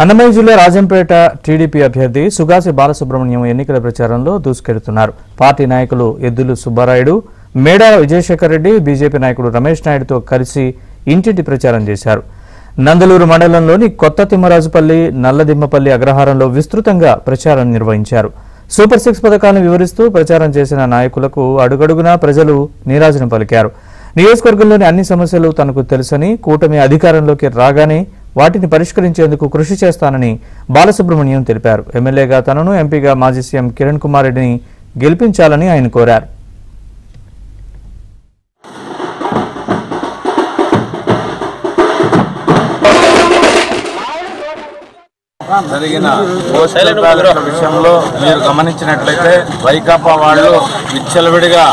అన్నమయ్య జిల్లా రాజంపేట టీడీపీ అభ్యర్థి సుగాసి బాలసుబ్రహ్మణ్యం ఎన్నికల ప్రచారంలో దూసుకెడుతున్నారు. పార్టీ నాయకులు ఎద్దులు సుబ్బారాయుడు, మేడా విజయశేఖర్ రెడ్డి, బీజేపీ నాయకుడు రమేష్ నాయుడుతో కలిసి ఇంటింటి ప్రచారం చేశారు. నందలూరు మండలంలోని కొత్త తిమ్మరాజుపల్లి, నల్లదిమ్మపల్లి అగ్రహారంలో విస్తృతంగా ప్రచారం నిర్వహించారు. సూపర్ 6 పథకాలను వివరిస్తూ ప్రచారం చేసిన నాయకులకు అడుగడుగునా ప్రజలు నీరాజనం పలికారు. నియోజకవర్గంలోని అన్ని సమస్యలు తనకు తెలుసని, కూటమి అధికారంలోకి రాగానే వాటిని పరిష్కరించేందుకు కృషి చేస్తానని బాలసుబ్రహ్మణ్యం తెలిపారు. ఎమ్మెల్యేగా తనను, ఎంపీగా మాజీ సీఎం కిరణ్ కుమార్ రెడ్డిని గెలిపించాలని ఆయన కోరారు. జరిగిన విషయంలో మీరు గమనించినట్లయితే వైకాపా వాళ్ళు విచ్చలవిడిగా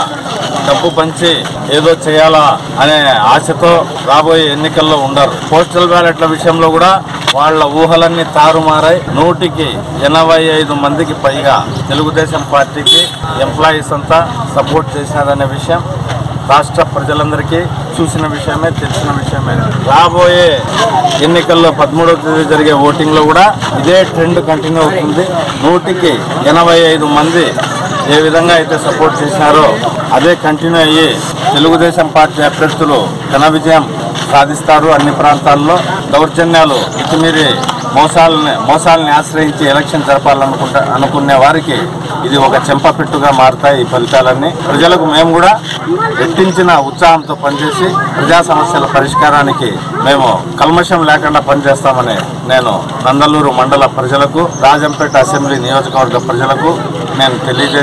డబ్బు పంచి ఏదో చేయాలా అనే ఆశతో రాబోయే ఎన్నికల్లో ఉండరు. పోస్టల్ బ్యాలెట్ల విషయంలో కూడా వాళ్ళ ఊహలన్నీ తారుమారాయి. 185 మందికి పైగా తెలుగుదేశం పార్టీకి ఎంప్లాయీస్ అంతా సపోర్ట్ చేశారనే విషయం రాష్ట్ర ప్రజలందరికీ చూసిన విషయమే, తెలిసిన విషయమే. రాబోయే ఎన్నికల్లో 13వ తేదీ జరిగే ఓటింగ్లో కూడా ఇదే ట్రెండ్ కంటిన్యూ అవుతుంది. 185 మంది ఏ విధంగా అయితే సపోర్ట్ చేసినారో అదే కంటిన్యూ అయ్యి తెలుగుదేశం పార్టీ అభ్యర్థులు ఘన విజయం సాధిస్తారు. అన్ని ప్రాంతాల్లో దౌర్జన్యాలు, ఇటుమీరి మోసాలని ఆశ్రయించి ఎలక్షన్ జరపాలనుకునే వారికి ఇది ఒక చెంపపెట్టుగా మారుతాయి ఈ ఫలితాలన్నీ. ప్రజలకు మేము కూడా రెట్టించిన ఉత్సాహంతో పనిచేసి ప్రజా సమస్యల పరిష్కారానికి మేము కల్మషం లేకుండా పనిచేస్తామని నేను నందలూరు మండల ప్రజలకు, రాజంపేట అసెంబ్లీ నియోజకవర్గ ప్రజలకు నేను తెలియజేస్తాను.